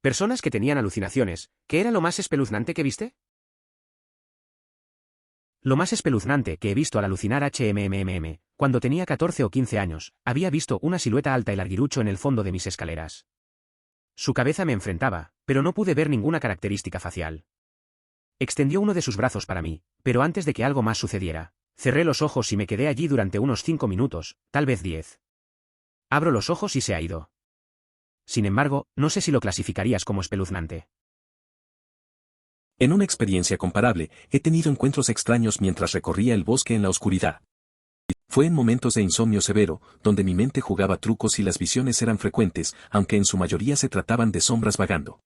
Personas que tenían alucinaciones. ¿Qué era lo más espeluznante que viste? Lo más espeluznante que he visto al alucinar cuando tenía 14 o 15 años, había visto una silueta alta y larguirucho en el fondo de mis escaleras. Su cabeza me enfrentaba, pero no pude ver ninguna característica facial. Extendió uno de sus brazos para mí, pero antes de que algo más sucediera, cerré los ojos y me quedé allí durante unos 5 minutos, tal vez 10. Abro los ojos y se ha ido. Sin embargo, no sé si lo clasificarías como espeluznante. En una experiencia comparable, he tenido encuentros extraños mientras recorría el bosque en la oscuridad. Fue en momentos de insomnio severo, donde mi mente jugaba trucos y las visiones eran frecuentes, aunque en su mayoría se trataban de sombras vagando.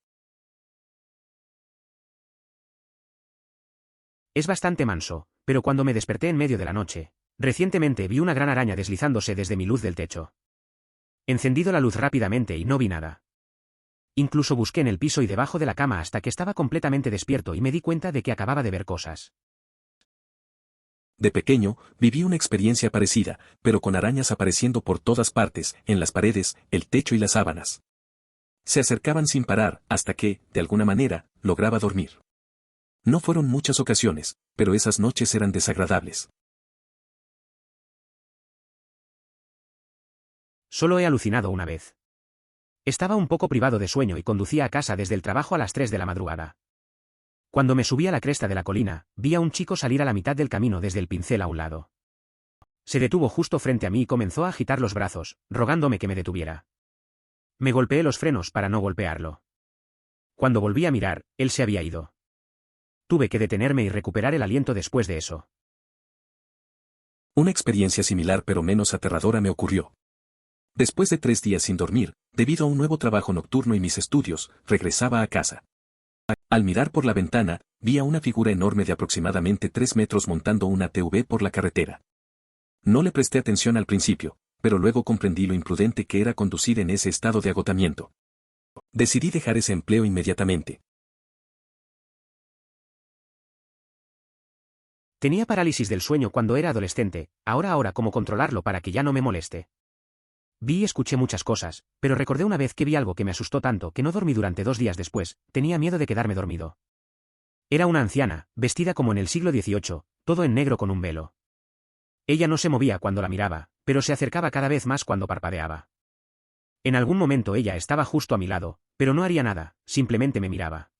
Es bastante manso, pero cuando me desperté en medio de la noche, recientemente vi una gran araña deslizándose desde mi luz del techo. Encendido la luz rápidamente y no vi nada. Incluso busqué en el piso y debajo de la cama hasta que estaba completamente despierto y me di cuenta de que acababa de ver cosas. De pequeño, viví una experiencia parecida, pero con arañas apareciendo por todas partes, en las paredes, el techo y las sábanas. Se acercaban sin parar, hasta que, de alguna manera, lograba dormir. No fueron muchas ocasiones, pero esas noches eran desagradables. Solo he alucinado una vez. Estaba un poco privado de sueño y conducía a casa desde el trabajo a las 3 de la madrugada. Cuando me subí a la cresta de la colina, vi a un chico salir a la mitad del camino desde el pincel a un lado. Se detuvo justo frente a mí y comenzó a agitar los brazos, rogándome que me detuviera. Me golpeé los frenos para no golpearlo. Cuando volví a mirar, él se había ido. Tuve que detenerme y recuperar el aliento después de eso. Una experiencia similar pero menos aterradora me ocurrió. Después de 3 días sin dormir, debido a un nuevo trabajo nocturno y mis estudios, regresaba a casa. Al mirar por la ventana, vi a una figura enorme de aproximadamente 3 metros montando una ATV por la carretera. No le presté atención al principio, pero luego comprendí lo imprudente que era conducir en ese estado de agotamiento. Decidí dejar ese empleo inmediatamente. Tenía parálisis del sueño cuando era adolescente, ahora cómo controlarlo para que ya no me moleste. Vi y escuché muchas cosas, pero recordé una vez que vi algo que me asustó tanto que no dormí durante 2 días después, tenía miedo de quedarme dormido. Era una anciana, vestida como en el siglo XVIII, todo en negro con un velo. Ella no se movía cuando la miraba, pero se acercaba cada vez más cuando parpadeaba. En algún momento ella estaba justo a mi lado, pero no haría nada, simplemente me miraba.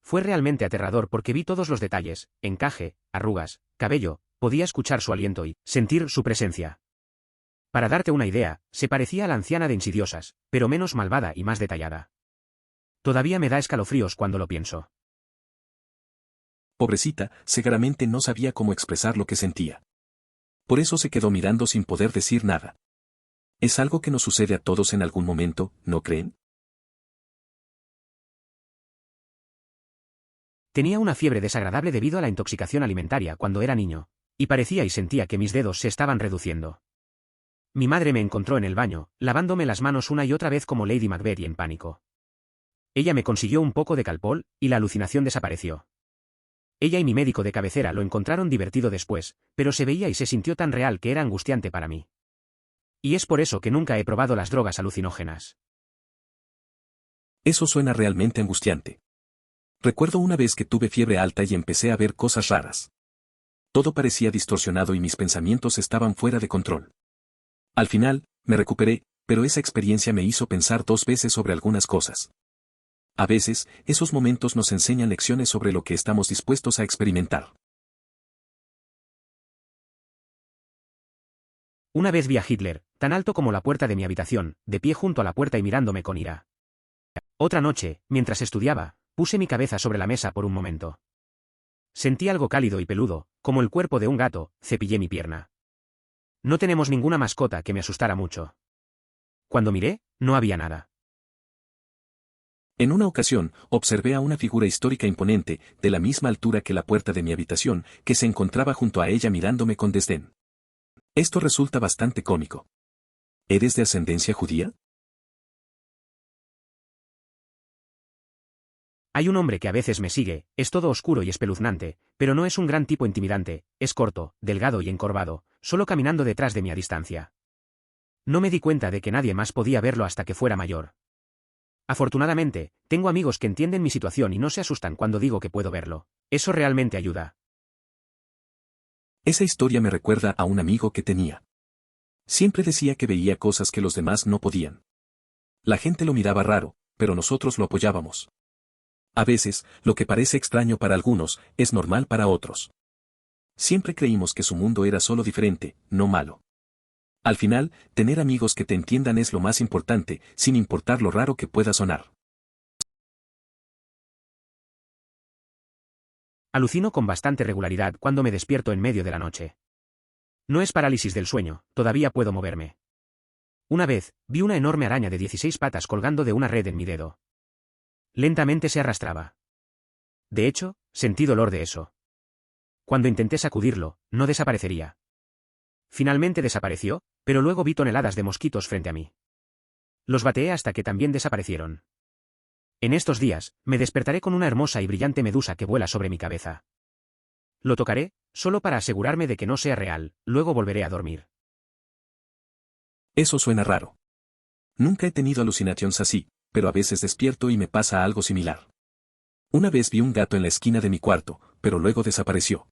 Fue realmente aterrador porque vi todos los detalles, encaje, arrugas, cabello, podía escuchar su aliento y sentir su presencia. Para darte una idea, se parecía a la anciana de Insidiosas, pero menos malvada y más detallada. Todavía me da escalofríos cuando lo pienso. Pobrecita, seguramente no sabía cómo expresar lo que sentía. Por eso se quedó mirando sin poder decir nada. Es algo que nos sucede a todos en algún momento, ¿no creen? Tenía una fiebre desagradable debido a la intoxicación alimentaria cuando era niño, y parecía y sentía que mis dedos se estaban reduciendo. Mi madre me encontró en el baño, lavándome las manos una y otra vez como Lady Macbeth y en pánico. Ella me consiguió un poco de Calpol, y la alucinación desapareció. Ella y mi médico de cabecera lo encontraron divertido después, pero se veía y se sintió tan real que era angustiante para mí. Y es por eso que nunca he probado las drogas alucinógenas. Eso suena realmente angustiante. Recuerdo una vez que tuve fiebre alta y empecé a ver cosas raras. Todo parecía distorsionado y mis pensamientos estaban fuera de control. Al final, me recuperé, pero esa experiencia me hizo pensar 2 veces sobre algunas cosas. A veces, esos momentos nos enseñan lecciones sobre lo que estamos dispuestos a experimentar. Una vez vi a Hitler, tan alto como la puerta de mi habitación, de pie junto a la puerta y mirándome con ira. Otra noche, mientras estudiaba, puse mi cabeza sobre la mesa por un momento. Sentí algo cálido y peludo, como el cuerpo de un gato, cepillé mi pierna. No tenemos ninguna mascota que me asustara mucho. Cuando miré, no había nada. En una ocasión, observé a una figura histórica imponente, de la misma altura que la puerta de mi habitación, que se encontraba junto a ella mirándome con desdén. Esto resulta bastante cómico. ¿Eres de ascendencia judía? Hay un hombre que a veces me sigue, es todo oscuro y espeluznante, pero no es un gran tipo intimidante, es corto, delgado y encorvado, solo caminando detrás de mí a distancia. No me di cuenta de que nadie más podía verlo hasta que fuera mayor. Afortunadamente, tengo amigos que entienden mi situación y no se asustan cuando digo que puedo verlo. Eso realmente ayuda. Esa historia me recuerda a un amigo que tenía. Siempre decía que veía cosas que los demás no podían. La gente lo miraba raro, pero nosotros lo apoyábamos. A veces, lo que parece extraño para algunos, es normal para otros. Siempre creímos que su mundo era solo diferente, no malo. Al final, tener amigos que te entiendan es lo más importante, sin importar lo raro que pueda sonar. Alucino con bastante regularidad cuando me despierto en medio de la noche. No es parálisis del sueño, todavía puedo moverme. Una vez, vi una enorme araña de 16 patas colgando de una red en mi dedo. Lentamente se arrastraba. De hecho, sentí dolor de eso. Cuando intenté sacudirlo, no desaparecería. Finalmente desapareció, pero luego vi toneladas de mosquitos frente a mí. Los bateé hasta que también desaparecieron. En estos días, me despertaré con una hermosa y brillante medusa que vuela sobre mi cabeza. Lo tocaré, solo para asegurarme de que no sea real, luego volveré a dormir. Eso suena raro. Nunca he tenido alucinaciones así, pero a veces despierto y me pasa algo similar. Una vez vi un gato en la esquina de mi cuarto, pero luego desapareció.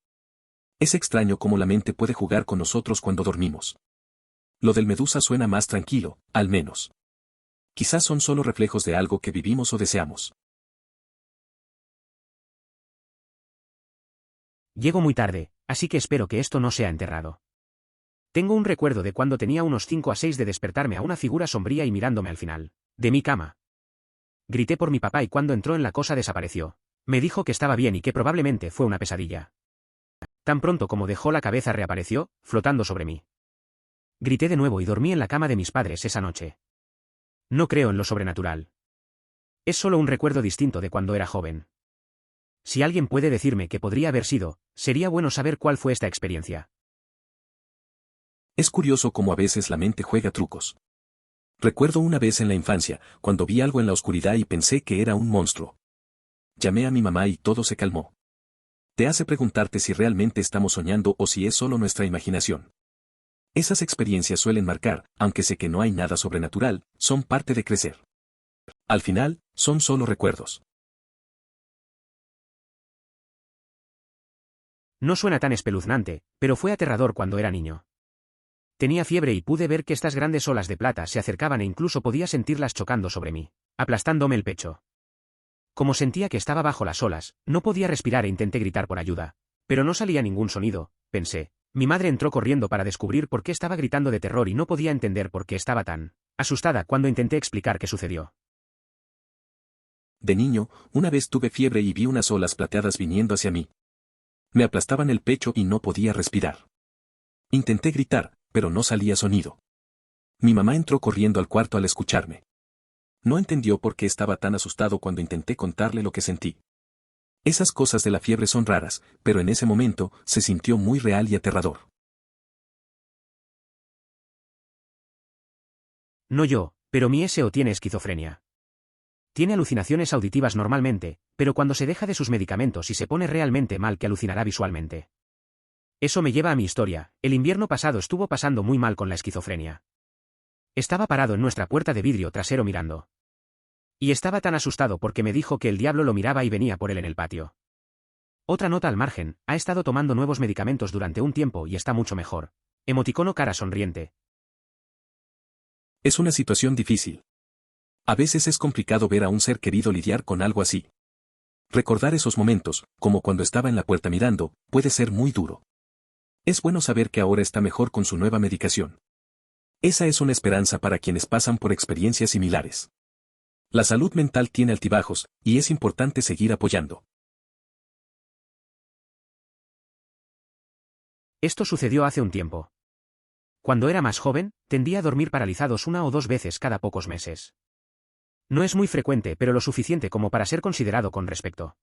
Es extraño cómo la mente puede jugar con nosotros cuando dormimos. Lo del medusa suena más tranquilo, al menos. Quizás son solo reflejos de algo que vivimos o deseamos. Llego muy tarde, así que espero que esto no sea enterrado. Tengo un recuerdo de cuando tenía unos 5 a 6 de despertarme a una figura sombría y mirándome al final de mi cama. Grité por mi papá y cuando entró en la cosa desapareció. Me dijo que estaba bien y que probablemente fue una pesadilla. Tan pronto como dejó la cabeza reapareció, flotando sobre mí. Grité de nuevo y dormí en la cama de mis padres esa noche. No creo en lo sobrenatural. Es solo un recuerdo distinto de cuando era joven. Si alguien puede decirme qué podría haber sido, sería bueno saber cuál fue esta experiencia. Es curioso cómo a veces la mente juega trucos. Recuerdo una vez en la infancia, cuando vi algo en la oscuridad y pensé que era un monstruo. Llamé a mi mamá y todo se calmó. Te hace preguntarte si realmente estamos soñando o si es solo nuestra imaginación. Esas experiencias suelen marcar, aunque sé que no hay nada sobrenatural, son parte de crecer. Al final, son solo recuerdos. No suena tan espeluznante, pero fue aterrador cuando era niño. Tenía fiebre y pude ver que estas grandes olas de plata se acercaban e incluso podía sentirlas chocando sobre mí, aplastándome el pecho. Como sentía que estaba bajo las olas, no podía respirar e intenté gritar por ayuda. Pero no salía ningún sonido, pensé. Mi madre entró corriendo para descubrir por qué estaba gritando de terror y no podía entender por qué estaba tan asustada cuando intenté explicar qué sucedió. De niño, una vez tuve fiebre y vi unas olas plateadas viniendo hacia mí. Me aplastaban el pecho y no podía respirar. Intenté gritar, pero no salía sonido. Mi mamá entró corriendo al cuarto al escucharme. No entendió por qué estaba tan asustado cuando intenté contarle lo que sentí. Esas cosas de la fiebre son raras, pero en ese momento se sintió muy real y aterrador. No yo, pero mi SO tiene esquizofrenia. Tiene alucinaciones auditivas normalmente, pero cuando se deja de sus medicamentos y se pone realmente mal que alucinará visualmente. Eso me lleva a mi historia. El invierno pasado estuvo pasando muy mal con la esquizofrenia. Estaba parado en nuestra puerta de vidrio trasero mirando. Y estaba tan asustado porque me dijo que el diablo lo miraba y venía por él en el patio. Otra nota al margen, ha estado tomando nuevos medicamentos durante un tiempo y está mucho mejor. Emoticono cara sonriente. Es una situación difícil. A veces es complicado ver a un ser querido lidiar con algo así. Recordar esos momentos, como cuando estaba en la puerta mirando, puede ser muy duro. Es bueno saber que ahora está mejor con su nueva medicación. Esa es una esperanza para quienes pasan por experiencias similares. La salud mental tiene altibajos, y es importante seguir apoyando. Esto sucedió hace un tiempo. Cuando era más joven, tendía a dormir paralizados 1 o 2 veces cada pocos meses. No es muy frecuente, pero lo suficiente como para ser considerado con respecto.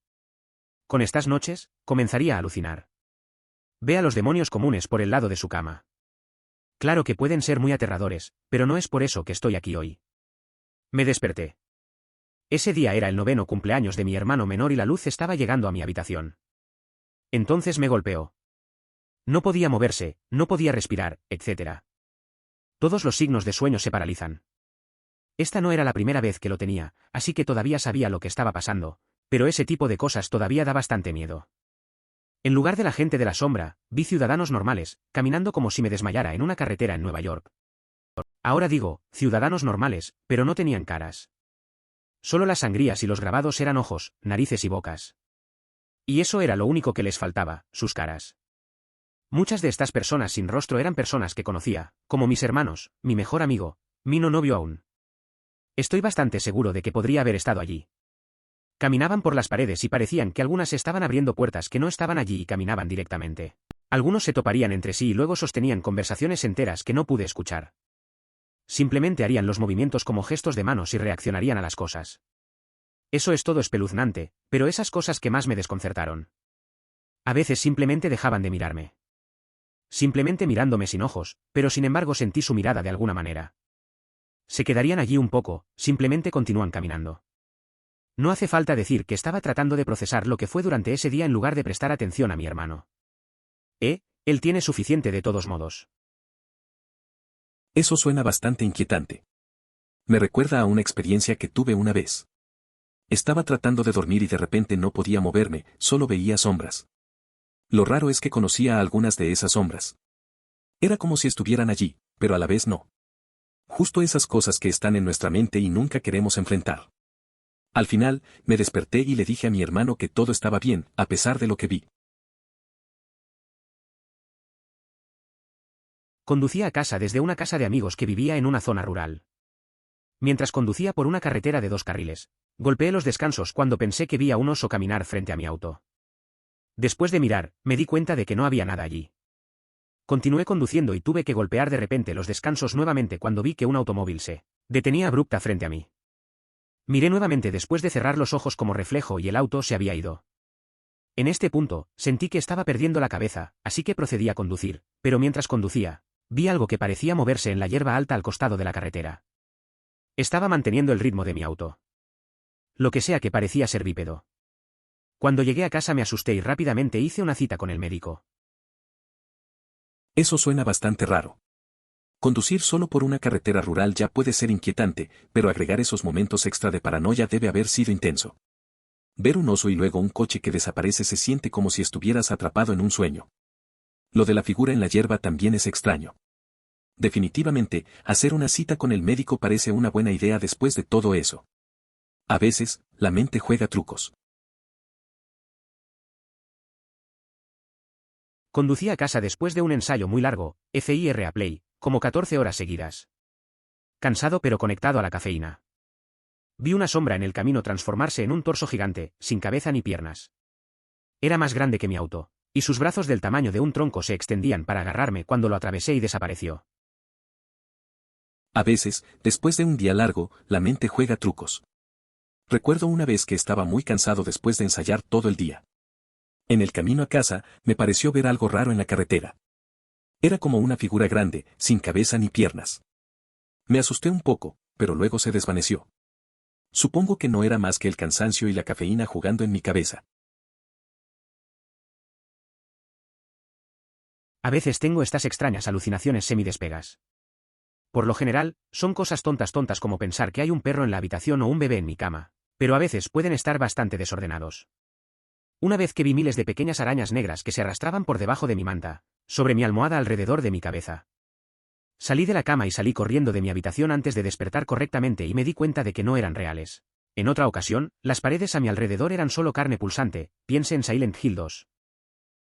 Con estas noches, comenzaría a alucinar. Ve a los demonios comunes por el lado de su cama. Claro que pueden ser muy aterradores, pero no es por eso que estoy aquí hoy. Me desperté. Ese día era el 9º cumpleaños de mi hermano menor y la luz estaba llegando a mi habitación. Entonces me golpeó. No podía moverse, no podía respirar, etc. Todos los signos de sueño se paralizan. Esta no era la primera vez que lo tenía, así que todavía sabía lo que estaba pasando, pero ese tipo de cosas todavía da bastante miedo. En lugar de la gente de la sombra, vi ciudadanos normales, caminando como si me desmayara en una carretera en Nueva York. Ahora digo, ciudadanos normales, pero no tenían caras. Solo las sangrías y los grabados eran ojos, narices y bocas. Y eso era lo único que les faltaba, sus caras. Muchas de estas personas sin rostro eran personas que conocía, como mis hermanos, mi mejor amigo, mi no novio aún. Estoy bastante seguro de que podría haber estado allí. Caminaban por las paredes y parecían que algunas estaban abriendo puertas que no estaban allí y caminaban directamente. Algunos se toparían entre sí y luego sostenían conversaciones enteras que no pude escuchar. Simplemente harían los movimientos como gestos de manos y reaccionarían a las cosas. Eso es todo espeluznante, pero esas cosas que más me desconcertaron. A veces simplemente dejaban de mirarme. Simplemente mirándome sin ojos, pero sin embargo sentí su mirada de alguna manera. Se quedarían allí un poco, simplemente continúan caminando. No hace falta decir que estaba tratando de procesar lo que fue durante ese día en lugar de prestar atención a mi hermano. Él tiene suficiente de todos modos. Eso suena bastante inquietante. Me recuerda a una experiencia que tuve una vez. Estaba tratando de dormir y de repente no podía moverme, solo veía sombras. Lo raro es que conocía a algunas de esas sombras. Era como si estuvieran allí, pero a la vez no. Justo esas cosas que están en nuestra mente y nunca queremos enfrentar. Al final, me desperté y le dije a mi hermano que todo estaba bien, a pesar de lo que vi. Conducía a casa desde una casa de amigos que vivía en una zona rural. Mientras conducía por una carretera de 2 carriles, golpeé los descansos cuando pensé que vi a un oso caminar frente a mi auto. Después de mirar, me di cuenta de que no había nada allí. Continué conduciendo y tuve que golpear de repente los descansos nuevamente cuando vi que un automóvil se detenía abrupta frente a mí. Miré nuevamente después de cerrar los ojos como reflejo y el auto se había ido. En este punto, sentí que estaba perdiendo la cabeza, así que procedí a conducir, pero mientras conducía, vi algo que parecía moverse en la hierba alta al costado de la carretera. Estaba manteniendo el ritmo de mi auto. Lo que sea que parecía ser bípedo. Cuando llegué a casa me asusté y rápidamente hice una cita con el médico. Eso suena bastante raro. Conducir solo por una carretera rural ya puede ser inquietante, pero agregar esos momentos extra de paranoia debe haber sido intenso. Ver un oso y luego un coche que desaparece se siente como si estuvieras atrapado en un sueño. Lo de la figura en la hierba también es extraño. Definitivamente, hacer una cita con el médico parece una buena idea después de todo eso. A veces, la mente juega trucos. Conducí a casa después de un ensayo muy largo, FIR a Play, como 14 horas seguidas. Cansado pero conectado a la cafeína. Vi una sombra en el camino transformarse en un torso gigante, sin cabeza ni piernas. Era más grande que mi auto, y sus brazos del tamaño de un tronco se extendían para agarrarme cuando lo atravesé y desapareció. A veces, después de un día largo, la mente juega trucos. Recuerdo una vez que estaba muy cansado después de ensayar todo el día. En el camino a casa, me pareció ver algo raro en la carretera. Era como una figura grande, sin cabeza ni piernas. Me asusté un poco, pero luego se desvaneció. Supongo que no era más que el cansancio y la cafeína jugando en mi cabeza. A veces tengo estas extrañas alucinaciones semidespegas. Por lo general, son cosas tontas como pensar que hay un perro en la habitación o un bebé en mi cama, pero a veces pueden estar bastante desordenados. Una vez que vi miles de pequeñas arañas negras que se arrastraban por debajo de mi manta, sobre mi almohada alrededor de mi cabeza. Salí de la cama y salí corriendo de mi habitación antes de despertar correctamente y me di cuenta de que no eran reales. En otra ocasión, las paredes a mi alrededor eran solo carne pulsante, piense en Silent Hill 2.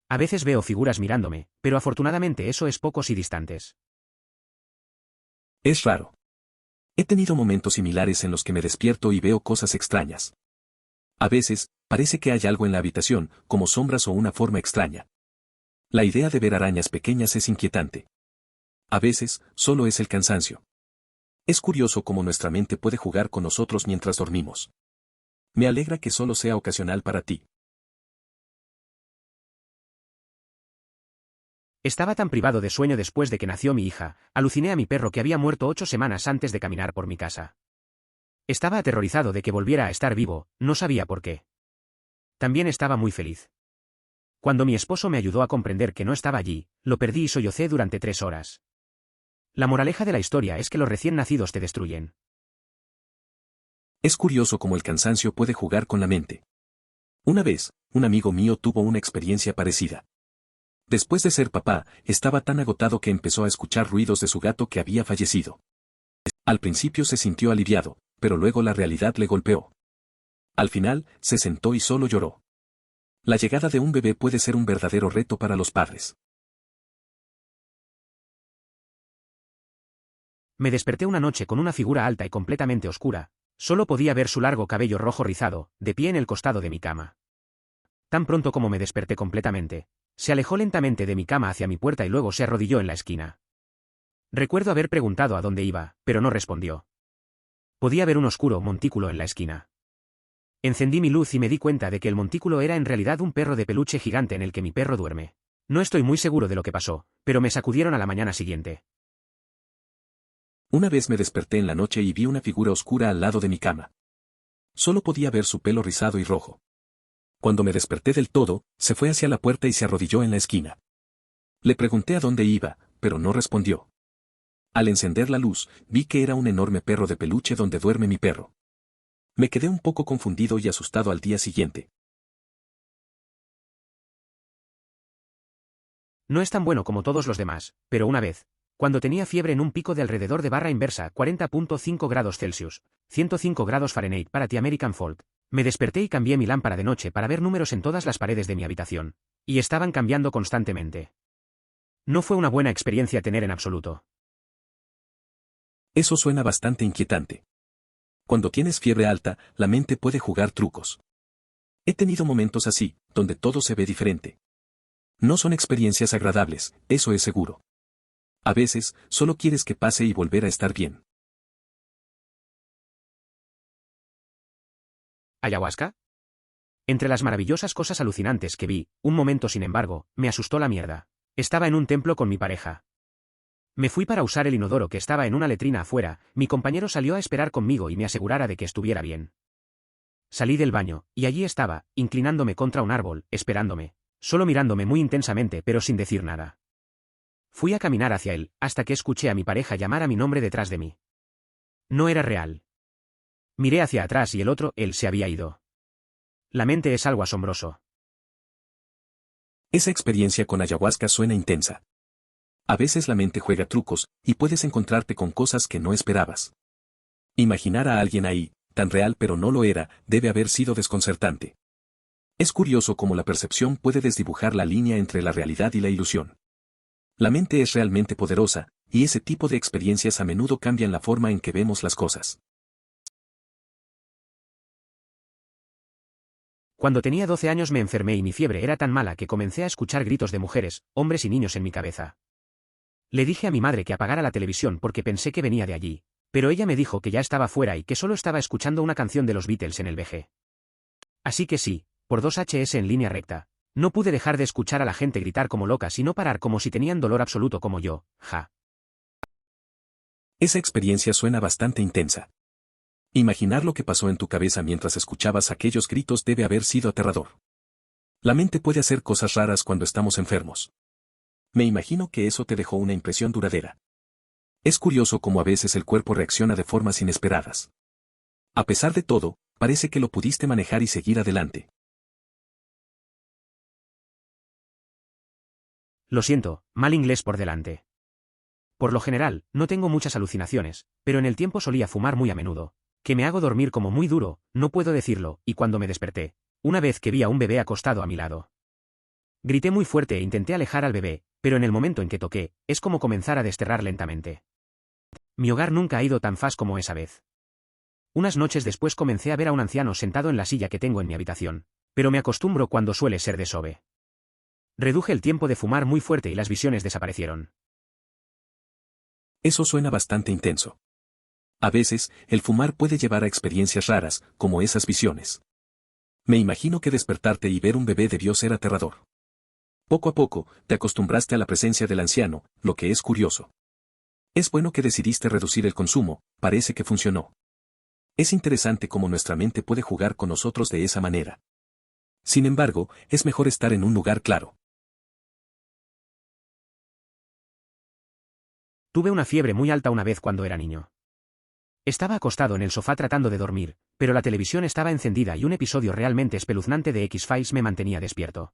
A veces veo figuras mirándome, pero afortunadamente eso es pocos y distantes. Es raro. He tenido momentos similares en los que me despierto y veo cosas extrañas. A veces, parece que hay algo en la habitación, como sombras o una forma extraña. La idea de ver arañas pequeñas es inquietante. A veces, solo es el cansancio. Es curioso cómo nuestra mente puede jugar con nosotros mientras dormimos. Me alegra que solo sea ocasional para ti. Estaba tan privado de sueño después de que nació mi hija, aluciné a mi perro que había muerto 8 semanas antes de caminar por mi casa. Estaba aterrorizado de que volviera a estar vivo, no sabía por qué. También estaba muy feliz. Cuando mi esposo me ayudó a comprender que no estaba allí, lo perdí y sollocé durante 3 horas. La moraleja de la historia es que los recién nacidos te destruyen. Es curioso cómo el cansancio puede jugar con la mente. Una vez, un amigo mío tuvo una experiencia parecida. Después de ser papá, estaba tan agotado que empezó a escuchar ruidos de su gato que había fallecido. Al principio se sintió aliviado, pero luego la realidad le golpeó. Al final, se sentó y solo lloró. La llegada de un bebé puede ser un verdadero reto para los padres. Me desperté una noche con una figura alta y completamente oscura. Solo podía ver su largo cabello rojo rizado, de pie en el costado de mi cama. Tan pronto como me desperté completamente, se alejó lentamente de mi cama hacia mi puerta y luego se arrodilló en la esquina. Recuerdo haber preguntado a dónde iba, pero no respondió. Podía ver un oscuro montículo en la esquina. Encendí mi luz y me di cuenta de que el montículo era en realidad un perro de peluche gigante en el que mi perro duerme. No estoy muy seguro de lo que pasó, pero me sacudieron a la mañana siguiente. Una vez me desperté en la noche y vi una figura oscura al lado de mi cama. Solo podía ver su pelo rizado y rojo. Cuando me desperté del todo, se fue hacia la puerta y se arrodilló en la esquina. Le pregunté a dónde iba, pero no respondió. Al encender la luz, vi que era un enorme perro de peluche donde duerme mi perro. Me quedé un poco confundido y asustado al día siguiente. No es tan bueno como todos los demás, pero una vez, cuando tenía fiebre en un pico de alrededor de barra inversa 40.5 grados Celsius, 105 grados Fahrenheit para The American Folk, me desperté y cambié mi lámpara de noche para ver números en todas las paredes de mi habitación, y estaban cambiando constantemente. No fue una buena experiencia tener en absoluto. Eso suena bastante inquietante. Cuando tienes fiebre alta, la mente puede jugar trucos. He tenido momentos así, donde todo se ve diferente. No son experiencias agradables, eso es seguro. A veces, solo quieres que pase y volver a estar bien. ¿Ayahuasca? Entre las maravillosas cosas alucinantes que vi, un momento sin embargo, me asustó la mierda. Estaba en un templo con mi pareja. Me fui para usar el inodoro que estaba en una letrina afuera, mi compañero salió a esperar conmigo y me asegurara de que estuviera bien. Salí del baño, y allí estaba, inclinándome contra un árbol, esperándome, solo mirándome muy intensamente pero sin decir nada. Fui a caminar hacia él, hasta que escuché a mi pareja llamar a mi nombre detrás de mí. No era real. Miré hacia atrás y el otro, él se había ido. La mente es algo asombroso. Esa experiencia con ayahuasca suena intensa. A veces la mente juega trucos, y puedes encontrarte con cosas que no esperabas. Imaginar a alguien ahí, tan real pero no lo era, debe haber sido desconcertante. Es curioso cómo la percepción puede desdibujar la línea entre la realidad y la ilusión. La mente es realmente poderosa, y ese tipo de experiencias a menudo cambian la forma en que vemos las cosas. Cuando tenía 12 años me enfermé y mi fiebre era tan mala que comencé a escuchar gritos de mujeres, hombres y niños en mi cabeza. Le dije a mi madre que apagara la televisión porque pensé que venía de allí, pero ella me dijo que ya estaba fuera y que solo estaba escuchando una canción de los Beatles en el VG. Así que sí, por 2HS en línea recta, no pude dejar de escuchar a la gente gritar como locas y no parar como si tenían dolor absoluto como yo, ja. Esa experiencia suena bastante intensa. Imaginar lo que pasó en tu cabeza mientras escuchabas aquellos gritos debe haber sido aterrador. La mente puede hacer cosas raras cuando estamos enfermos. Me imagino que eso te dejó una impresión duradera. Es curioso cómo a veces el cuerpo reacciona de formas inesperadas. A pesar de todo, parece que lo pudiste manejar y seguir adelante. Lo siento, mal inglés por delante. Por lo general, no tengo muchas alucinaciones, pero en el tiempo solía fumar muy a menudo. Que me hago dormir como muy duro, no puedo decirlo, y cuando me desperté, una vez que vi a un bebé acostado a mi lado. Grité muy fuerte e intenté alejar al bebé, pero en el momento en que toqué, es como comenzar a desterrar lentamente. Mi hogar nunca ha ido tan fast como esa vez. Unas noches después comencé a ver a un anciano sentado en la silla que tengo en mi habitación, pero me acostumbro cuando suele ser de sobe. Reduje el tiempo de fumar muy fuerte y las visiones desaparecieron. Eso suena bastante intenso. A veces, el fumar puede llevar a experiencias raras, como esas visiones. Me imagino que despertarte y ver un bebé debió ser aterrador. Poco a poco, te acostumbraste a la presencia del anciano, lo que es curioso. Es bueno que decidiste reducir el consumo, parece que funcionó. Es interesante cómo nuestra mente puede jugar con nosotros de esa manera. Sin embargo, es mejor estar en un lugar claro. Tuve una fiebre muy alta una vez cuando era niño. Estaba acostado en el sofá tratando de dormir, pero la televisión estaba encendida y un episodio realmente espeluznante de X-Files me mantenía despierto.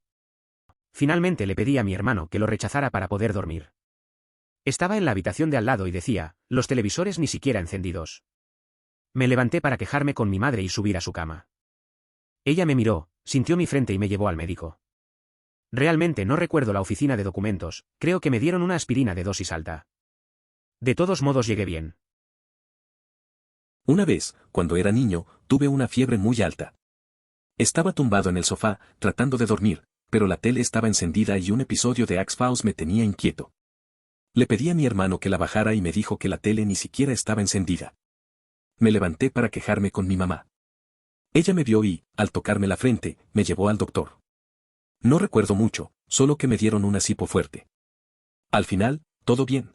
Finalmente le pedí a mi hermano que lo rechazara para poder dormir. Estaba en la habitación de al lado y decía, los televisores ni siquiera encendidos. Me levanté para quejarme con mi madre y subir a su cama. Ella me miró, sintió mi frente y me llevó al médico. Realmente no recuerdo la oficina de documentos, creo que me dieron una aspirina de dosis alta. De todos modos llegué bien. Una vez, cuando era niño, tuve una fiebre muy alta. Estaba tumbado en el sofá, tratando de dormir, pero la tele estaba encendida y un episodio de X-Files me tenía inquieto. Le pedí a mi hermano que la bajara y me dijo que la tele ni siquiera estaba encendida. Me levanté para quejarme con mi mamá. Ella me vio y, al tocarme la frente, me llevó al doctor. No recuerdo mucho, solo que me dieron una hipo fuerte. Al final, todo bien.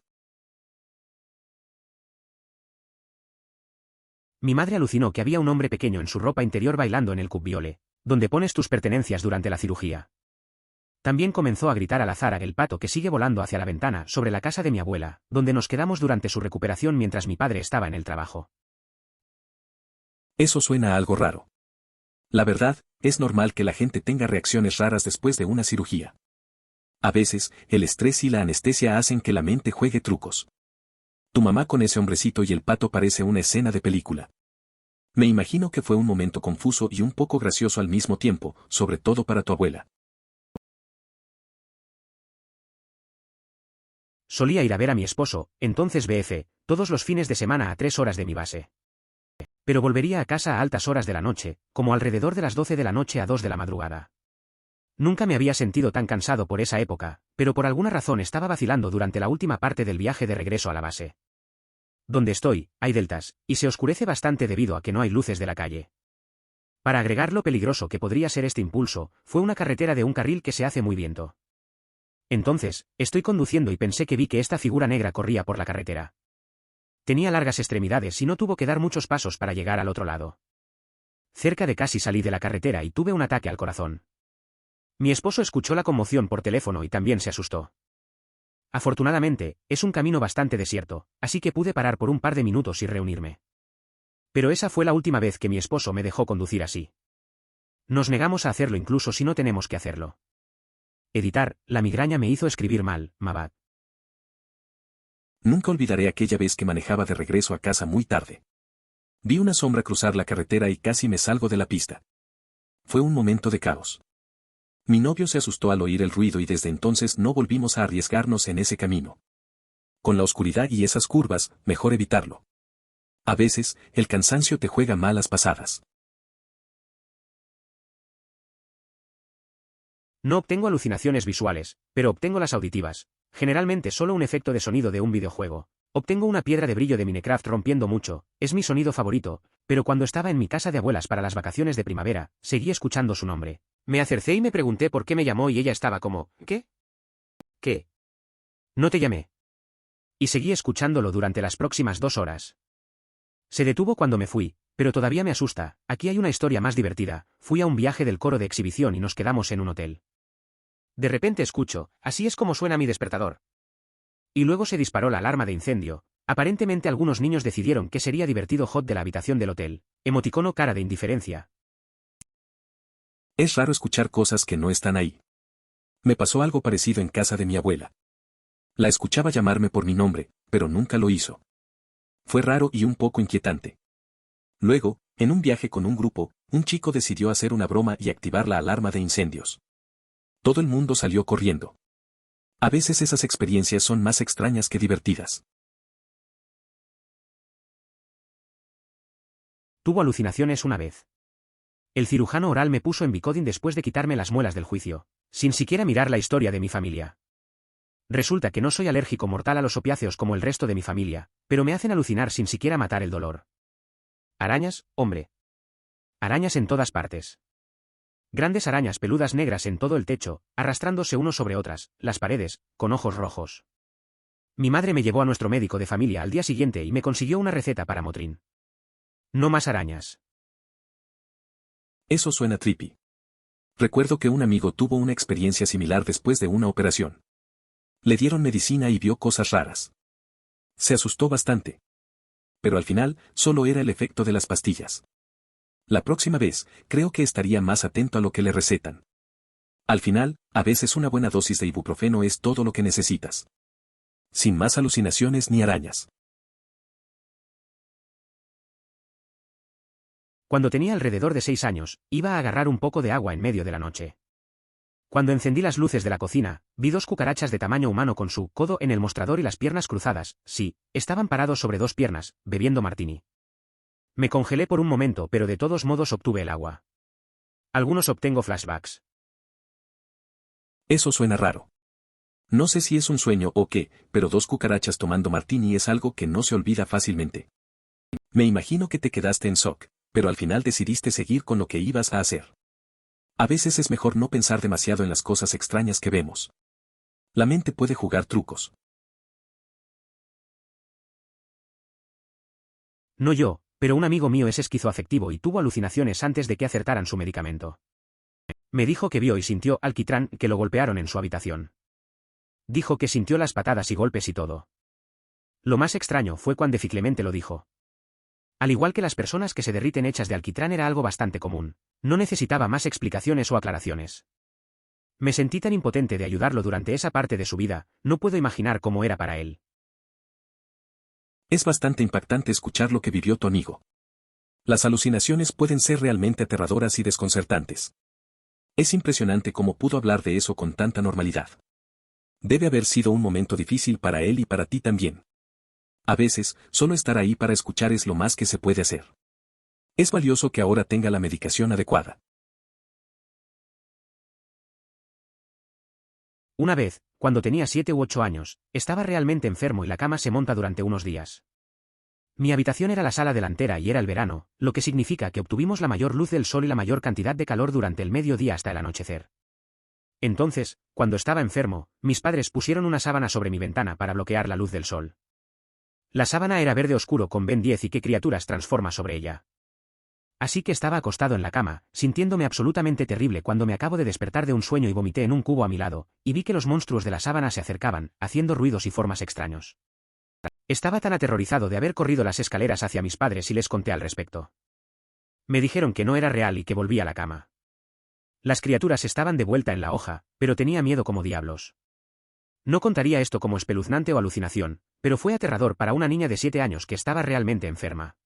Mi madre alucinó que había un hombre pequeño en su ropa interior bailando en el cubbiole, donde pones tus pertenencias durante la cirugía. También comenzó a gritar al azar a el pato que sigue volando hacia la ventana sobre la casa de mi abuela, donde nos quedamos durante su recuperación mientras mi padre estaba en el trabajo. Eso suena a algo raro. La verdad, es normal que la gente tenga reacciones raras después de una cirugía. A veces, el estrés y la anestesia hacen que la mente juegue trucos. Tu mamá con ese hombrecito y el pato parece una escena de película. Me imagino que fue un momento confuso y un poco gracioso al mismo tiempo, sobre todo para tu abuela. Solía ir a ver a mi esposo, entonces BF, todos los fines de semana a 3 horas de mi base. Pero volvería a casa a altas horas de la noche, como alrededor de las 12 de la noche a 2 de la madrugada. Nunca me había sentido tan cansado por esa época, pero por alguna razón estaba vacilando durante la última parte del viaje de regreso a la base. Donde estoy, hay deltas, y se oscurece bastante debido a que no hay luces de la calle. Para agregar lo peligroso que podría ser este impulso, fue una carretera de un carril que se hace muy viento. Entonces, estoy conduciendo y pensé que vi que esta figura negra corría por la carretera. Tenía largas extremidades y no tuvo que dar muchos pasos para llegar al otro lado. Cerca de casi salí de la carretera y tuve un ataque al corazón. Mi esposo escuchó la conmoción por teléfono y también se asustó. Afortunadamente, es un camino bastante desierto, así que pude parar por un par de minutos y reunirme. Pero esa fue la última vez que mi esposo me dejó conducir así. Nos negamos a hacerlo incluso si no tenemos que hacerlo. Editar, la migraña me hizo escribir mal, Mabad. Nunca olvidaré aquella vez que manejaba de regreso a casa muy tarde. Vi una sombra cruzar la carretera y casi me salgo de la pista. Fue un momento de caos. Mi novio se asustó al oír el ruido y desde entonces no volvimos a arriesgarnos en ese camino. Con la oscuridad y esas curvas, mejor evitarlo. A veces, el cansancio te juega malas pasadas. No obtengo alucinaciones visuales, pero obtengo las auditivas, generalmente solo un efecto de sonido de un videojuego. Obtengo una piedra de brillo de Minecraft rompiendo mucho, es mi sonido favorito, pero cuando estaba en mi casa de abuelas para las vacaciones de primavera, seguí escuchando su nombre. Me acercé y me pregunté por qué me llamó y ella estaba como, ¿qué? ¿Qué? No te llamé. Y seguí escuchándolo durante las próximas 2 horas. Se detuvo cuando me fui, pero todavía me asusta. Aquí hay una historia más divertida. Fui a un viaje del coro de exhibición y nos quedamos en un hotel. De repente escucho, así es como suena mi despertador. Y luego se disparó la alarma de incendio. Aparentemente algunos niños decidieron que sería divertido hot de la habitación del hotel. Emoticono cara de indiferencia. Es raro escuchar cosas que no están ahí. Me pasó algo parecido en casa de mi abuela. La escuchaba llamarme por mi nombre, pero nunca lo hizo. Fue raro y un poco inquietante. Luego, en un viaje con un grupo, un chico decidió hacer una broma y activar la alarma de incendios. Todo el mundo salió corriendo. A veces esas experiencias son más extrañas que divertidas. Tuvo alucinaciones una vez. El cirujano oral me puso en Vicodin después de quitarme las muelas del juicio, sin siquiera mirar la historia de mi familia. Resulta que no soy alérgico mortal a los opiáceos como el resto de mi familia, pero me hacen alucinar sin siquiera matar el dolor. Arañas, hombre. Arañas en todas partes. Grandes arañas peludas negras en todo el techo, arrastrándose unos sobre otras, las paredes, con ojos rojos. Mi madre me llevó a nuestro médico de familia al día siguiente y me consiguió una receta para Motrin. No más arañas. Eso suena trippy. Recuerdo que un amigo tuvo una experiencia similar después de una operación. Le dieron medicina y vio cosas raras. Se asustó bastante. pero al final, solo era el efecto de las pastillas. La próxima vez, creo que estaría más atento a lo que le recetan. Al final, a veces una buena dosis de ibuprofeno es todo lo que necesitas. Sin más alucinaciones ni arañas. Cuando tenía alrededor de 6 años, iba a agarrar un poco de agua en medio de la noche. Cuando encendí las luces de la cocina, vi 2 cucarachas de tamaño humano con su codo en el mostrador y las piernas cruzadas. Sí, estaban parados sobre 2 piernas, bebiendo martini. Me congelé por un momento, pero de todos modos obtuve el agua. Algunos obtengo flashbacks. Eso suena raro. No sé si es un sueño o qué, pero 2 cucarachas tomando martini es algo que no se olvida fácilmente. Me imagino que te quedaste en shock, pero al final decidiste seguir con lo que ibas a hacer. A veces es mejor no pensar demasiado en las cosas extrañas que vemos. La mente puede jugar trucos. No yo, pero un amigo mío es esquizoafectivo y tuvo alucinaciones antes de que acertaran su medicamento. Me dijo que vio y sintió alquitrán que lo golpearon en su habitación. Dijo que sintió las patadas y golpes y todo. Lo más extraño fue cuando Clemente lo dijo. Al igual que las personas que se derriten hechas de alquitrán era algo bastante común, no necesitaba más explicaciones o aclaraciones. Me sentí tan impotente de ayudarlo durante esa parte de su vida, no puedo imaginar cómo era para él. Es bastante impactante escuchar lo que vivió tu amigo. Las alucinaciones pueden ser realmente aterradoras y desconcertantes. Es impresionante cómo pudo hablar de eso con tanta normalidad. Debe haber sido un momento difícil para él y para ti también. A veces, solo estar ahí para escuchar es lo más que se puede hacer. Es valioso que ahora tenga la medicación adecuada. Una vez, cuando tenía 7 u 8 años, estaba realmente enfermo y la cama se monta durante unos días. Mi habitación era la sala delantera y era el verano, lo que significa que obtuvimos la mayor luz del sol y la mayor cantidad de calor durante el mediodía hasta el anochecer. Entonces, cuando estaba enfermo, mis padres pusieron una sábana sobre mi ventana para bloquear la luz del sol. La sábana era verde oscuro con Ben 10 y qué criaturas transforma sobre ella. Así que estaba acostado en la cama, sintiéndome absolutamente terrible cuando me acabo de despertar de un sueño y vomité en un cubo a mi lado, y vi que los monstruos de la sábana se acercaban, haciendo ruidos y formas extraños. Estaba tan aterrorizado de haber corrido las escaleras hacia mis padres y les conté al respecto. Me dijeron que no era real y que volví a la cama. Las criaturas estaban de vuelta en la hoja, pero tenía miedo como diablos. No contaría esto como espeluznante o alucinación, pero fue aterrador para una niña de 7 años que estaba realmente enferma.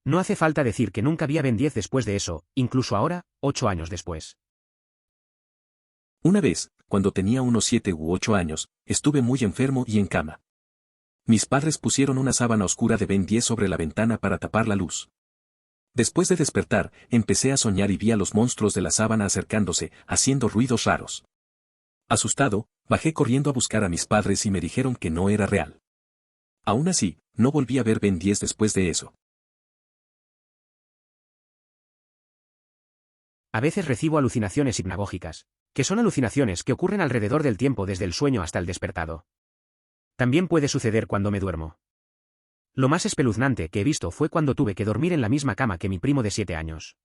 No hace falta decir que nunca vi a Ben 10 después de eso, incluso ahora, 8 años después. Una vez, cuando tenía unos 7 u 8 años, estuve muy enfermo y en cama. Mis padres pusieron una sábana oscura de Ben 10 sobre la ventana para tapar la luz. Después de despertar, empecé a soñar y vi a los monstruos de la sábana acercándose, haciendo ruidos raros. Asustado, bajé corriendo a buscar a mis padres y me dijeron que no era real. Aún así, no volví a ver Ben 10 después de eso. A veces recibo alucinaciones hipnagógicas, que son alucinaciones que ocurren alrededor del tiempo desde el sueño hasta el despertado. También puede suceder cuando me duermo. Lo más espeluznante que he visto fue cuando tuve que dormir en la misma cama que mi primo de 7 años.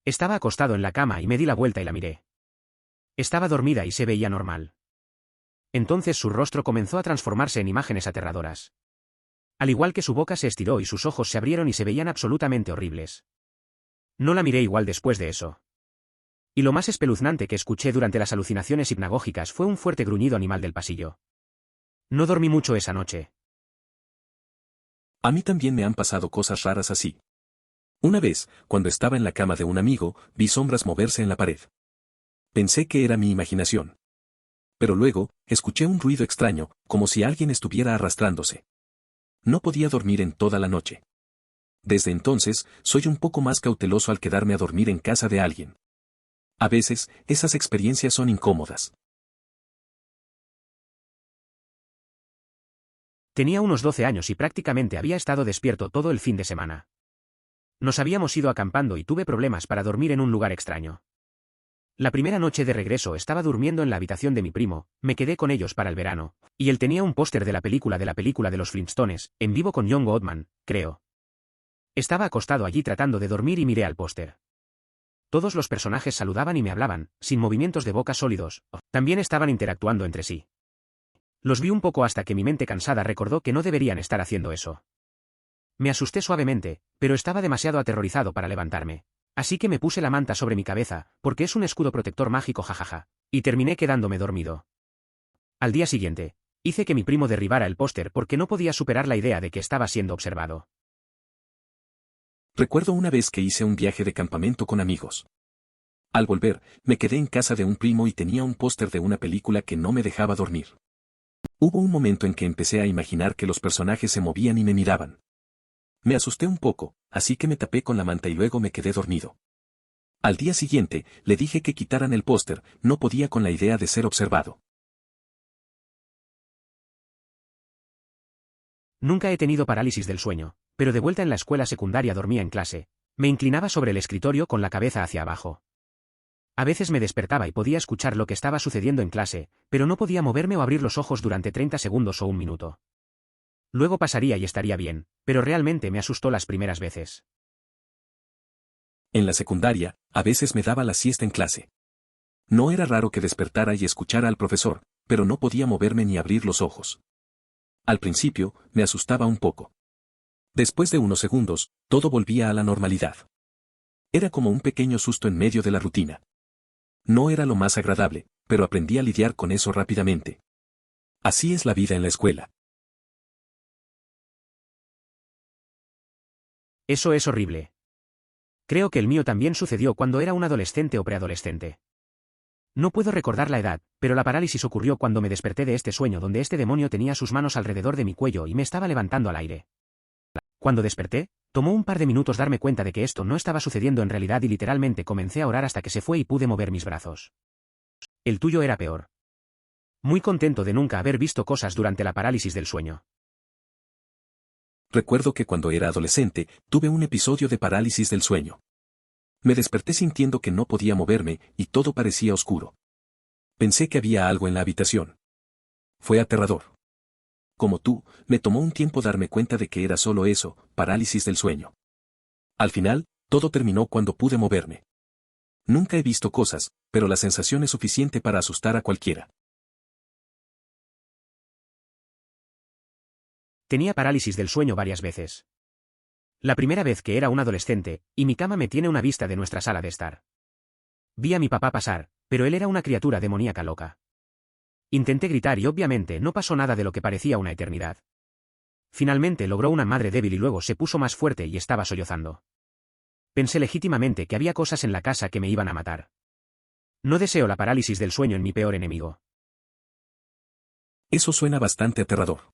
Estaba acostado en la cama y me di la vuelta y la miré. Estaba dormida y se veía normal. Entonces su rostro comenzó a transformarse en imágenes aterradoras. Al igual que su boca se estiró y sus ojos se abrieron y se veían absolutamente horribles. No la miré igual después de eso. Y lo más espeluznante que escuché durante las alucinaciones hipnagógicas fue un fuerte gruñido animal del pasillo. No dormí mucho esa noche. A mí también me han pasado cosas raras así. Una vez, cuando estaba en la cama de un amigo, vi sombras moverse en la pared. Pensé que era mi imaginación. Pero luego, escuché un ruido extraño, como si alguien estuviera arrastrándose. No podía dormir en toda la noche. Desde entonces, soy un poco más cauteloso al quedarme a dormir en casa de alguien. A veces, esas experiencias son incómodas. Tenía unos 12 años y prácticamente había estado despierto todo el fin de semana. Nos habíamos ido acampando y tuve problemas para dormir en un lugar extraño. La primera noche de regreso estaba durmiendo en la habitación de mi primo, me quedé con ellos para el verano, y él tenía un póster de la película de los Flintstones, en vivo con John Goodman, creo. Estaba acostado allí tratando de dormir y miré al póster. Todos los personajes saludaban y me hablaban, sin movimientos de boca sólidos, también estaban interactuando entre sí. Los vi un poco hasta que mi mente cansada recordó que no deberían estar haciendo eso. Me asusté suavemente, pero estaba demasiado aterrorizado para levantarme. Así que me puse la manta sobre mi cabeza, porque es un escudo protector mágico jajaja, y terminé quedándome dormido. Al día siguiente, hice que mi primo derribara el póster porque no podía superar la idea de que estaba siendo observado. Recuerdo una vez que hice un viaje de campamento con amigos. Al volver, me quedé en casa de un primo y tenía un póster de una película que no me dejaba dormir. Hubo un momento en que empecé a imaginar que los personajes se movían y me miraban. Me asusté un poco, así que me tapé con la manta y luego me quedé dormido. Al día siguiente, le dije que quitaran el póster, no podía con la idea de ser observado. Nunca he tenido parálisis del sueño, pero de vuelta en la escuela secundaria dormía en clase. Me inclinaba sobre el escritorio con la cabeza hacia abajo. A veces me despertaba y podía escuchar lo que estaba sucediendo en clase, pero no podía moverme o abrir los ojos durante 30 segundos o un minuto. Luego pasaría y estaría bien, pero realmente me asustó las primeras veces. En la secundaria, a veces me daba la siesta en clase. No era raro que despertara y escuchara al profesor, pero no podía moverme ni abrir los ojos. Al principio, me asustaba un poco. Después de unos segundos, todo volvía a la normalidad. Era como un pequeño susto en medio de la rutina. No era lo más agradable, pero aprendí a lidiar con eso rápidamente. Así es la vida en la escuela. Eso es horrible. Creo que el mío también sucedió cuando era un adolescente o preadolescente. No puedo recordar la edad, pero la parálisis ocurrió cuando me desperté de este sueño donde este demonio tenía sus manos alrededor de mi cuello y me estaba levantando al aire. Cuando desperté, tomó un par de minutos darme cuenta de que esto no estaba sucediendo en realidad y literalmente comencé a orar hasta que se fue y pude mover mis brazos. El tuyo era peor. Muy contento de nunca haber visto cosas durante la parálisis del sueño. Recuerdo que cuando era adolescente, tuve un episodio de parálisis del sueño. Me desperté sintiendo que no podía moverme y todo parecía oscuro. Pensé que había algo en la habitación. Fue aterrador. Como tú, me tomó un tiempo darme cuenta de que era solo eso, parálisis del sueño. Al final, todo terminó cuando pude moverme. Nunca he visto cosas, pero la sensación es suficiente para asustar a cualquiera. Tenía parálisis del sueño varias veces. La primera vez que era un adolescente, y mi cama me tiene una vista de nuestra sala de estar. Vi a mi papá pasar, pero él era una criatura demoníaca loca. Intenté gritar y obviamente no pasó nada de lo que parecía una eternidad. Finalmente logró una madre débil y luego se puso más fuerte y estaba sollozando. Pensé legítimamente que había cosas en la casa que me iban a matar. No deseo la parálisis del sueño en mi peor enemigo. Eso suena bastante aterrador.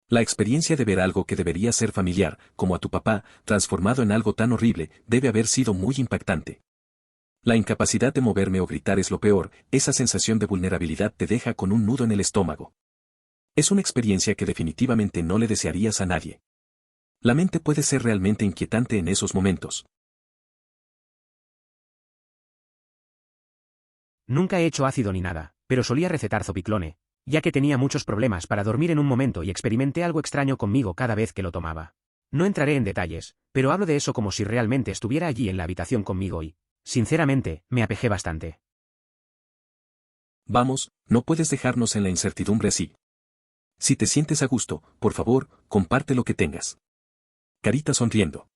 La experiencia de ver algo que debería ser familiar, como a tu papá, transformado en algo tan horrible, debe haber sido muy impactante. La incapacidad de moverme o gritar es lo peor, esa sensación de vulnerabilidad te deja con un nudo en el estómago. Es una experiencia que definitivamente no le desearías a nadie. La mente puede ser realmente inquietante en esos momentos. Nunca he hecho ácido ni nada, pero solía recetar Zopiclone, ya que tenía muchos problemas para dormir en un momento y experimenté algo extraño conmigo cada vez que lo tomaba. No entraré en detalles, pero hablo de eso como si realmente estuviera allí en la habitación conmigo y, sinceramente, me apejé bastante. Vamos, no puedes dejarnos en la incertidumbre así. Si te sientes a gusto, por favor, comparte lo que tengas. Carita sonriendo.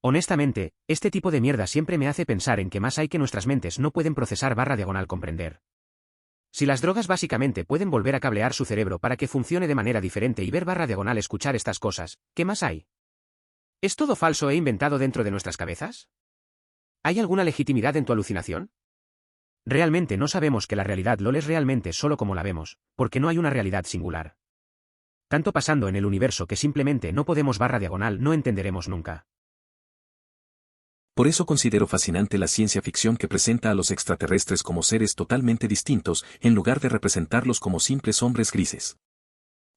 Honestamente, este tipo de mierda siempre me hace pensar en que más hay que nuestras mentes no pueden procesar / comprender. Si las drogas básicamente pueden volver a cablear su cerebro para que funcione de manera diferente y ver / escuchar estas cosas, ¿qué más hay? ¿Es todo falso e inventado dentro de nuestras cabezas? ¿Hay alguna legitimidad en tu alucinación? Realmente no sabemos que la realidad LOL es realmente solo como la vemos, porque no hay una realidad singular. Tanto pasando en el universo que simplemente no podemos / no entenderemos nunca. Por eso considero fascinante la ciencia ficción que presenta a los extraterrestres como seres totalmente distintos, en lugar de representarlos como simples hombres grises.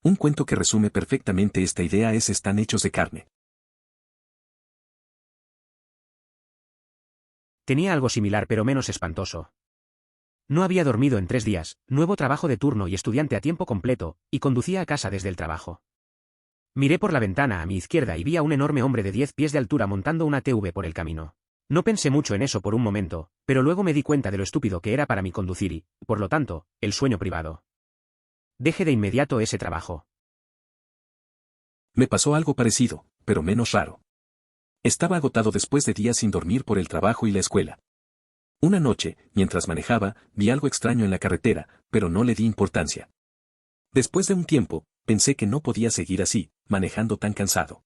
Un cuento que resume perfectamente esta idea es Están hechos de carne. Tenía algo similar pero menos espantoso. No había dormido en 3 días, nuevo trabajo de turno y estudiante a tiempo completo, y conducía a casa desde el trabajo. Miré por la ventana a mi izquierda y vi a un enorme hombre de 10 pies de altura montando una TV por el camino. No pensé mucho en eso por un momento, pero luego me di cuenta de lo estúpido que era para mí conducir y, por lo tanto, el sueño privado. Deje de inmediato ese trabajo. Me pasó algo parecido, pero menos raro. Estaba agotado después de días sin dormir por el trabajo y la escuela. Una noche, mientras manejaba, vi algo extraño en la carretera, pero no le di importancia. Después de un tiempo, pensé que no podía seguir así, manejando tan cansado.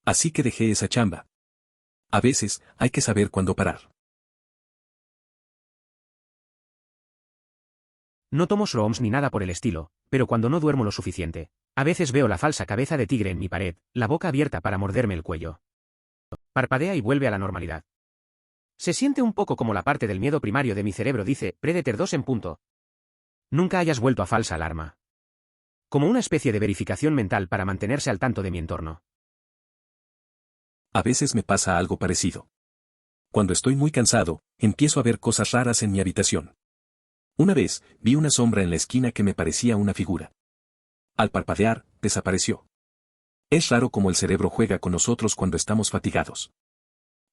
Así que dejé esa chamba. A veces, hay que saber cuándo parar. No tomo shrooms ni nada por el estilo, pero cuando no duermo lo suficiente, a veces veo la falsa cabeza de tigre en mi pared, la boca abierta para morderme el cuello. Parpadea y vuelve a la normalidad. Se siente un poco como la parte del miedo primario de mi cerebro dice, Predator 2 en punto. Nunca hayas vuelto a falsa alarma. Como una especie de verificación mental para mantenerse al tanto de mi entorno. A veces me pasa algo parecido. Cuando estoy muy cansado, empiezo a ver cosas raras en mi habitación. Una vez, vi una sombra en la esquina que me parecía una figura. Al parpadear, desapareció. Es raro cómo el cerebro juega con nosotros cuando estamos fatigados.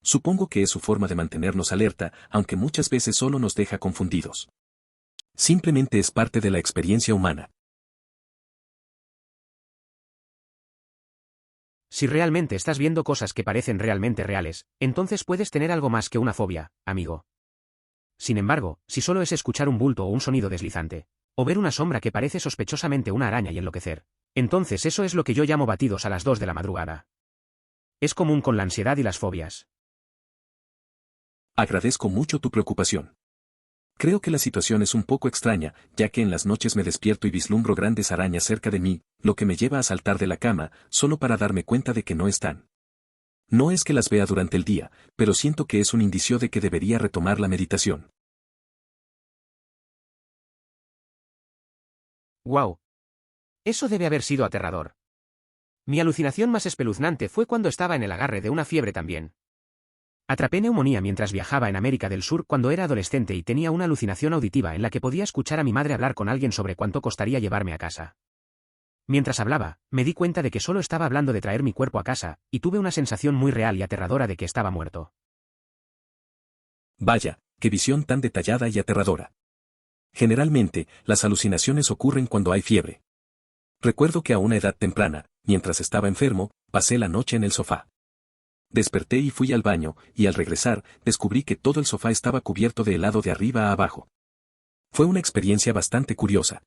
Supongo que es su forma de mantenernos alerta, aunque muchas veces solo nos deja confundidos. Simplemente es parte de la experiencia humana. Si realmente estás viendo cosas que parecen realmente reales, entonces puedes tener algo más que una fobia, amigo. Sin embargo, si solo es escuchar un bulto o un sonido deslizante, o ver una sombra que parece sospechosamente una araña y enloquecer, entonces eso es lo que yo llamo batidos a las 2 de la madrugada. Es común con la ansiedad y las fobias. Agradezco mucho tu preocupación. Creo que la situación es un poco extraña, ya que en las noches me despierto y vislumbro grandes arañas cerca de mí, lo que me lleva a saltar de la cama, solo para darme cuenta de que no están. No es que las vea durante el día, pero siento que es un indicio de que debería retomar la meditación. ¡Guau! Eso debe haber sido aterrador. Mi alucinación más espeluznante fue cuando estaba en el agarre de una fiebre también. Atrapé neumonía mientras viajaba en América del Sur cuando era adolescente y tenía una alucinación auditiva en la que podía escuchar a mi madre hablar con alguien sobre cuánto costaría llevarme a casa. Mientras hablaba, me di cuenta de que solo estaba hablando de traer mi cuerpo a casa, y tuve una sensación muy real y aterradora de que estaba muerto. Vaya, qué visión tan detallada y aterradora. Generalmente, las alucinaciones ocurren cuando hay fiebre. Recuerdo que a una edad temprana, mientras estaba enfermo, pasé la noche en el sofá. Desperté y fui al baño, y al regresar, descubrí que todo el sofá estaba cubierto de helado de arriba a abajo. Fue una experiencia bastante curiosa.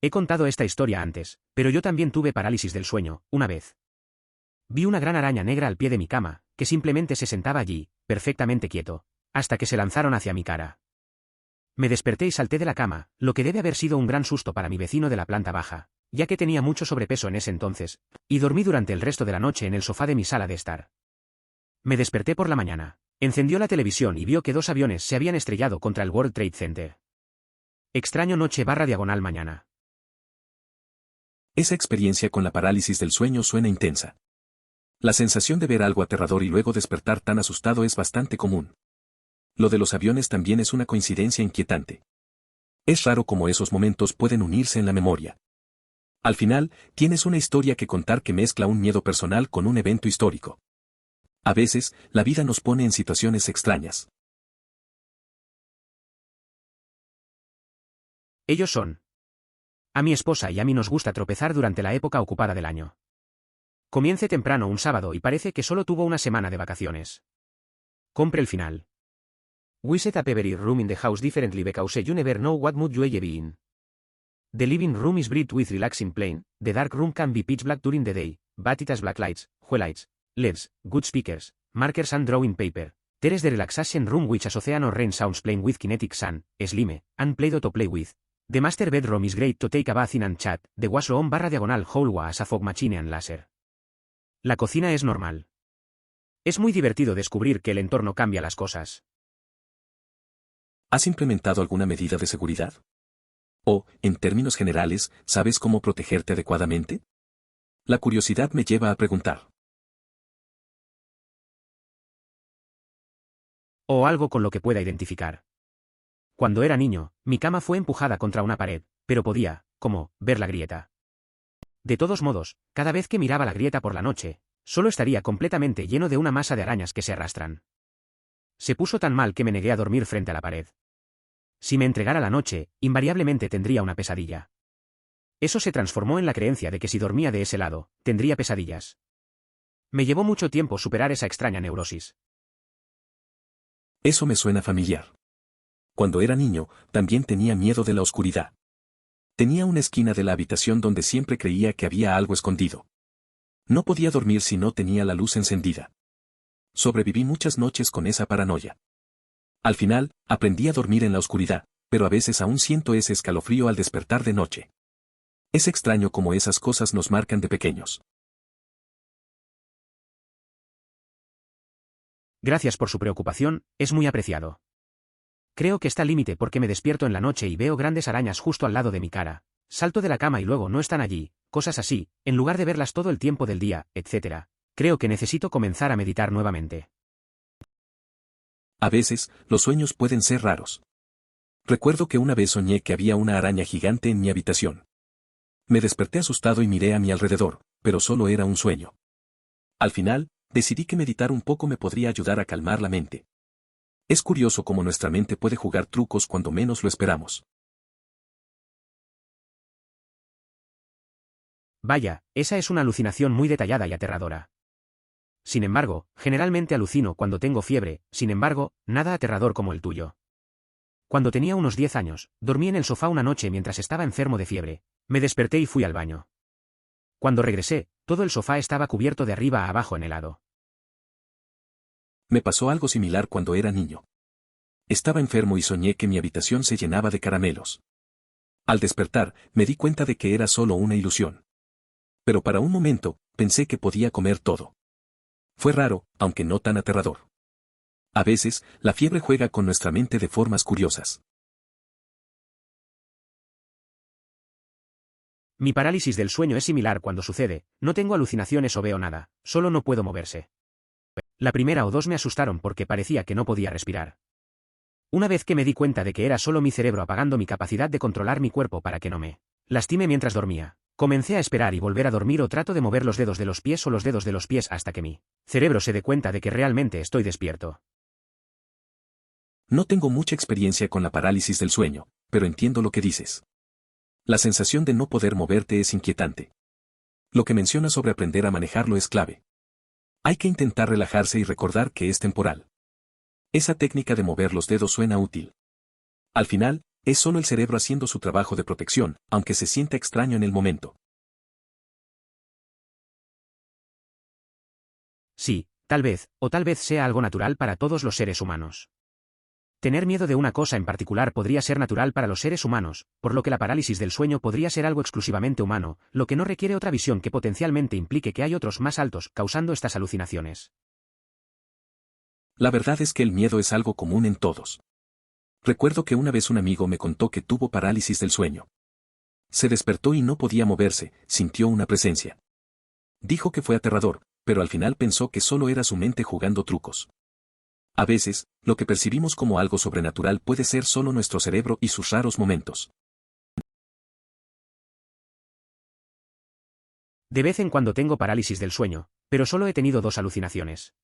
He contado esta historia antes, pero yo también tuve parálisis del sueño, una vez. Vi una gran araña negra al pie de mi cama, que simplemente se sentaba allí, perfectamente quieto, hasta que se lanzaron hacia mi cara. Me desperté y salté de la cama, lo que debe haber sido un gran susto para mi vecino de la planta baja, ya que tenía mucho sobrepeso en ese entonces, y dormí durante el resto de la noche en el sofá de mi sala de estar. Me desperté por la mañana, encendió la televisión y vio que 2 aviones se habían estrellado contra el World Trade Center. Extraño noche/diagonal mañana. Esa experiencia con la parálisis del sueño suena intensa. La sensación de ver algo aterrador y luego despertar tan asustado es bastante común. Lo de los aviones también es una coincidencia inquietante. Es raro cómo esos momentos pueden unirse en la memoria. Al final, tienes una historia que contar que mezcla un miedo personal con un evento histórico. A veces, la vida nos pone en situaciones extrañas. Ellos son. A mi esposa y a mí nos gusta tropezar durante la época ocupada del año. Comience temprano un sábado y parece que solo tuvo una semana de vacaciones. Compre el final. We set up every room in the house differently because you never know what mood you will be in. The living room is bright with relaxing plain, the dark room can be pitch black during the day, but it has black lights, lights, LEDs, good speakers, markers and drawing paper. There is the relaxation room which has ocean or rain sounds playing with kinetic sun, slime, and play-doh to play with. The master bedroom is great to take a bath in and chat, the washroom/diagonal hole was a fog machine and laser. La cocina es normal. Es muy divertido descubrir que el entorno cambia las cosas. ¿Has implementado alguna medida de seguridad? O, en términos generales, ¿sabes cómo protegerte adecuadamente? La curiosidad me lleva a preguntar. O algo con lo que pueda identificar. Cuando era niño, mi cama fue empujada contra una pared, pero podía, ver la grieta. De todos modos, cada vez que miraba la grieta por la noche, solo estaría completamente lleno de una masa de arañas que se arrastran. Se puso tan mal que me negué a dormir frente a la pared. Si me entregara la noche, invariablemente tendría una pesadilla. Eso se transformó en la creencia de que si dormía de ese lado, tendría pesadillas. Me llevó mucho tiempo superar esa extraña neurosis. Eso me suena familiar. Cuando era niño, también tenía miedo de la oscuridad. Tenía una esquina de la habitación donde siempre creía que había algo escondido. No podía dormir si no tenía la luz encendida. Sobreviví muchas noches con esa paranoia. Al final, aprendí a dormir en la oscuridad, pero a veces aún siento ese escalofrío al despertar de noche. Es extraño cómo esas cosas nos marcan de pequeños. Gracias por su preocupación, es muy apreciado. Creo que está al límite porque me despierto en la noche y veo grandes arañas justo al lado de mi cara. Salto de la cama y luego no están allí, cosas así, en lugar de verlas todo el tiempo del día, etc. Creo que necesito comenzar a meditar nuevamente. A veces, los sueños pueden ser raros. Recuerdo que una vez soñé que había una araña gigante en mi habitación. Me desperté asustado y miré a mi alrededor, pero solo era un sueño. Al final, decidí que meditar un poco me podría ayudar a calmar la mente. Es curioso cómo nuestra mente puede jugar trucos cuando menos lo esperamos. Vaya, esa es una alucinación muy detallada y aterradora. Sin embargo, generalmente alucino cuando tengo fiebre, sin embargo, nada aterrador como el tuyo. Cuando tenía unos 10 años, dormí en el sofá una noche mientras estaba enfermo de fiebre. Me desperté y fui al baño. Cuando regresé, todo el sofá estaba cubierto de arriba a abajo en helado. Me pasó algo similar cuando era niño. Estaba enfermo y soñé que mi habitación se llenaba de caramelos. Al despertar, me di cuenta de que era solo una ilusión. Pero para un momento, pensé que podía comer todo. Fue raro, aunque no tan aterrador. A veces, la fiebre juega con nuestra mente de formas curiosas. Mi parálisis del sueño es similar cuando sucede, no tengo alucinaciones o veo nada, solo no puedo moverse. La primera o dos me asustaron porque parecía que no podía respirar. Una vez que me di cuenta de que era solo mi cerebro apagando mi capacidad de controlar mi cuerpo para que no me lastime mientras dormía, comencé a esperar y volver a dormir o trato de mover los dedos de los pies o los dedos de los pies hasta que mi cerebro se dé cuenta de que realmente estoy despierto. No tengo mucha experiencia con la parálisis del sueño, pero entiendo lo que dices. La sensación de no poder moverte es inquietante. Lo que mencionas sobre aprender a manejarlo es clave. Hay que intentar relajarse y recordar que es temporal. Esa técnica de mover los dedos suena útil. Al final, es solo el cerebro haciendo su trabajo de protección, aunque se sienta extraño en el momento. Sí, tal vez, o tal vez sea algo natural para todos los seres humanos. Tener miedo de una cosa en particular podría ser natural para los seres humanos, por lo que la parálisis del sueño podría ser algo exclusivamente humano, lo que no requiere otra visión que potencialmente implique que hay otros más altos causando estas alucinaciones. La verdad es que el miedo es algo común en todos. Recuerdo que una vez un amigo me contó que tuvo parálisis del sueño. Se despertó y no podía moverse, sintió una presencia. Dijo que fue aterrador, pero al final pensó que solo era su mente jugando trucos. A veces, lo que percibimos como algo sobrenatural puede ser solo nuestro cerebro y sus raros momentos. De vez en cuando tengo parálisis del sueño, pero solo he tenido 2 alucinaciones.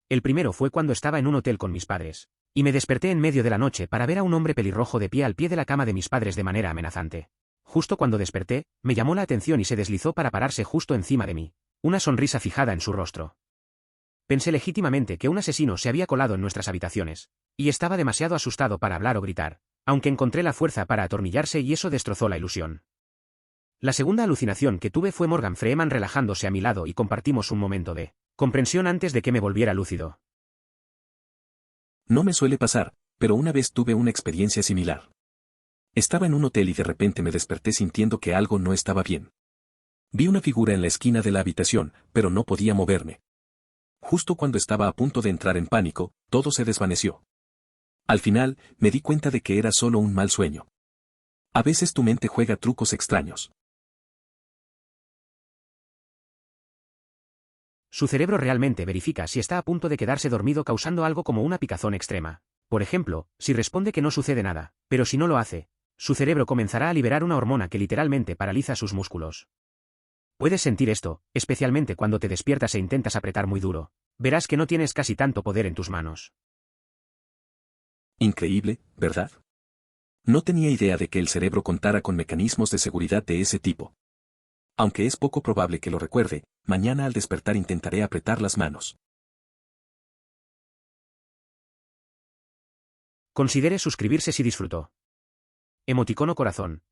El primero fue cuando estaba en un hotel con mis padres, y me desperté en medio de la noche para ver a un hombre pelirrojo de pie al pie de la cama de mis padres de manera amenazante. Justo cuando desperté, me llamó la atención y se deslizó para pararse justo encima de mí, una sonrisa fijada en su rostro. Pensé legítimamente que un asesino se había colado en nuestras habitaciones, y estaba demasiado asustado para hablar o gritar, aunque encontré la fuerza para atornillarse y eso destrozó la ilusión. La segunda alucinación que tuve fue Morgan Freeman relajándose a mi lado y compartimos un momento de comprensión antes de que me volviera lúcido. No me suele pasar, pero una vez tuve una experiencia similar. Estaba en un hotel y de repente me desperté sintiendo que algo no estaba bien. Vi una figura en la esquina de la habitación, pero no podía moverme. Justo cuando estaba a punto de entrar en pánico, todo se desvaneció. Al final, me di cuenta de que era solo un mal sueño. A veces tu mente juega trucos extraños. Su cerebro realmente verifica si está a punto de quedarse dormido causando algo como una picazón extrema. Por ejemplo, si responde que no sucede nada, pero si no lo hace, su cerebro comenzará a liberar una hormona que literalmente paraliza sus músculos. Puedes sentir esto, especialmente cuando te despiertas e intentas apretar muy duro. Verás que no tienes casi tanto poder en tus manos. Increíble, ¿verdad? No tenía idea de que el cerebro contara con mecanismos de seguridad de ese tipo. Aunque es poco probable que lo recuerde, mañana al despertar intentaré apretar las manos. Considere suscribirse si disfrutó. Emoticono corazón.